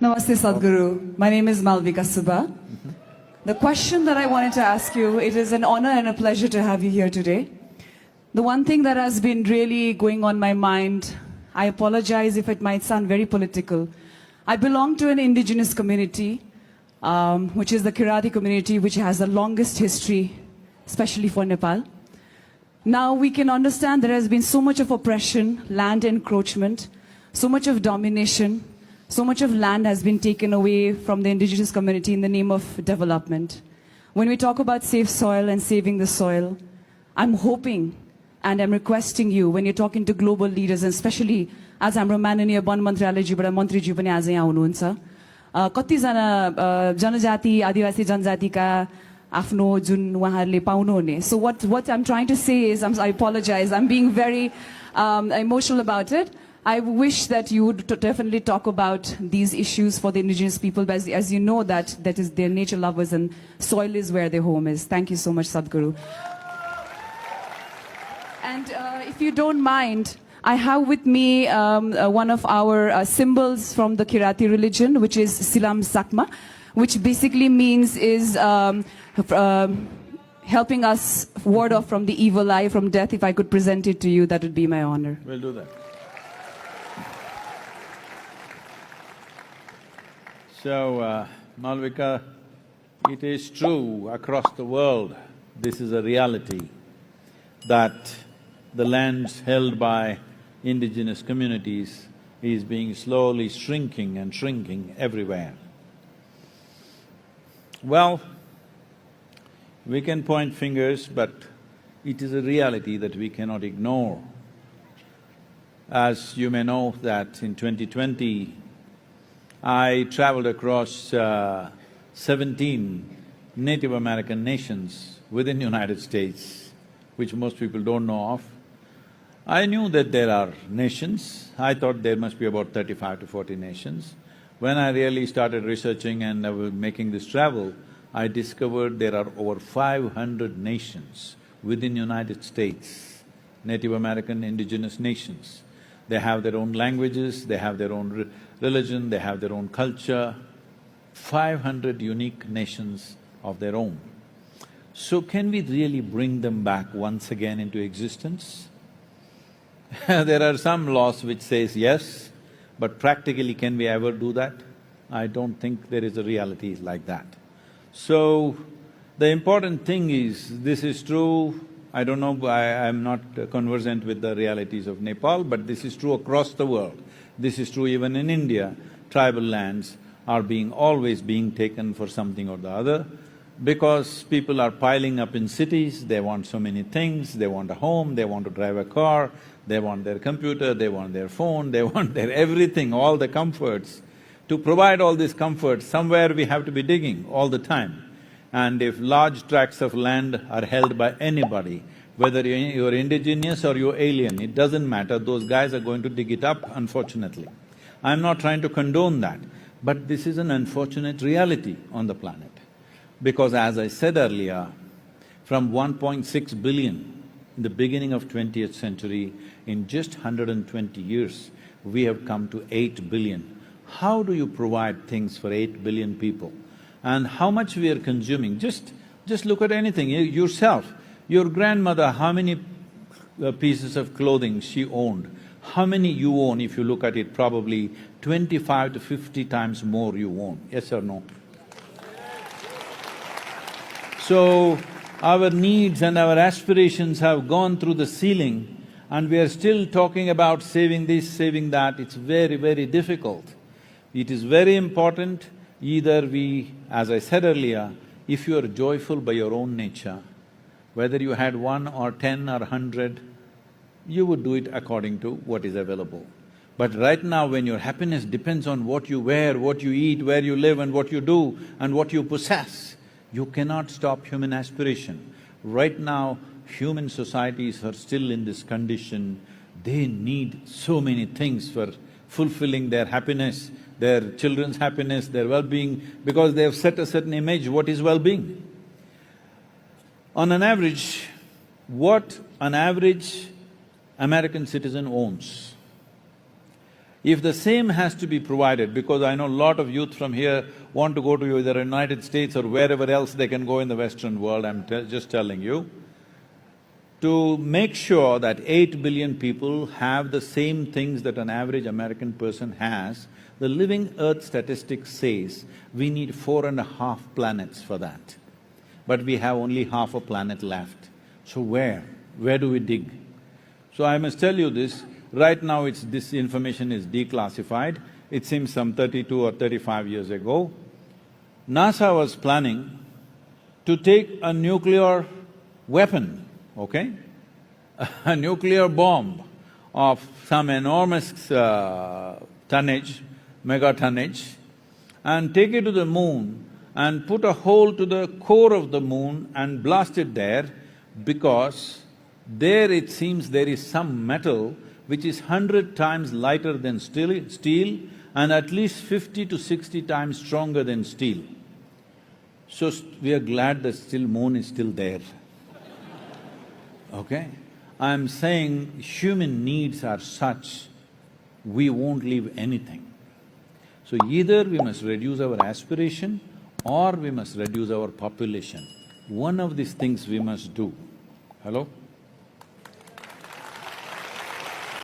Namaste Sadhguru. My name is Malvika Subbha. The question that I wanted to ask you, it is an honor and a pleasure to have you here today. The one thing that has been really going on my mind, I apologize if it might sound very political. I belong to an indigenous community, which is the Kirati community, which has the longest history, especially for Nepal. Now we can understand there has been so much of oppression, land encroachment, so much of domination, so much of land has been taken away from the indigenous community in the name of development. When we talk about safe soil and saving the soil, I'm hoping and I'm requesting you, when you're talking to global leaders, and especially as हाम्रो माननीय one मन्त्रालयजीबाट मन्त्रीज्यू पनि आज यहाँ हुनुहुन्छ, कतिजना जनजाति आदिवासी जनजातिका आफ्नो जुन उहाँहरूले पाउनुहुने. So what I'm trying to say is, I apologize, I'm being very emotional about it. I wish that you would definitely talk about these issues for the indigenous people, but as you know that is their nature lovers and soil is where their home is. Thank you so much, Sadhguru. And if you don't mind, I have with me one of our symbols from the Kirati religion, which is Silam Sakma, which basically means is helping us ward off from the evil eye, from death. If I could present it to you, that would be my honor. We'll do that. So, Malvika, it is true across the world, this is a reality, that the lands held by indigenous communities is being slowly shrinking and shrinking everywhere. Well, we can point fingers, but it is a reality that we cannot ignore. As you may know that in 2020, I traveled across 17 Native American nations within United States, which most people don't know of. I knew that there are nations. I thought there must be about 35 to 40 nations. When I really started researching and I was making this travel, I discovered there are over 500 nations within United States, Native American indigenous nations. They have their own languages, they have their own religion, they have their own culture, 500 unique nations of their own. So can we really bring them back once again into existence? There are some laws which says yes, but practically can we ever do that? I don't think there is a reality like that. So, the important thing is, this is true, I don't know, I'm not conversant with the realities of Nepal, but this is true across the world. This is true even in India. Tribal lands are always being taken for something or the other, because people are piling up in cities, they want so many things, they want a home, they want to drive a car, they want their computer, they want their phone, they want their everything, all the comforts. To provide all these comforts, somewhere we have to be digging all the time. And if large tracts of land are held by anybody, whether you're indigenous or you're alien, it doesn't matter, those guys are going to dig it up, unfortunately. I'm not trying to condone that, but this is an unfortunate reality on the planet. Because as I said earlier, from 1.6 billion in the beginning of 20th century, in just 120 years, we have come to 8 billion. How do you provide things for 8 billion people? And how much we are consuming? Just look at anything, yourself. Your grandmother, how many pieces of clothing she owned? How many you own? If you look at it, probably 25 to 50 times more you own, yes or no? So, our needs and our aspirations have gone through the ceiling and we are still talking about saving this, saving that. It's very, very difficult. It is very important, either we… as I said earlier, if you are joyful by your own nature, whether you had 1 or 10 or 100, you would do it according to what is available. But right now, when your happiness depends on what you wear, what you eat, where you live and what you do and what you possess, you cannot stop human aspiration. Right now, human societies are still in this condition, they need so many things for fulfilling their happiness, their children's happiness, their well-being, because they have set a certain image what is well-being. On an average, what an average American citizen owns If the same has to be provided, because I know a lot of youth from here want to go to either United States or wherever else they can go in the Western world, I'm just telling you, to make sure that 8 billion people have the same things that an average American person has, the Living Earth statistics says we need 4.5 planets for that. But we have only half a planet left. So where? Where do we dig? So I must tell you this, right now this information is declassified. It seems some 32 or 35 years ago, NASA was planning to take a nuclear weapon, okay? A nuclear bomb of some enormous tonnage, megatonnage, and take it to the moon and put a hole to the core of the moon and blast it there, because there it seems there is some metal which is 100 times lighter than steel and at least 50 to 60 times stronger than steel. So we are glad that still moon is still there, okay? I'm saying human needs are such, we won't leave anything. So either we must reduce our aspiration or we must reduce our population. One of these things we must do. Hello?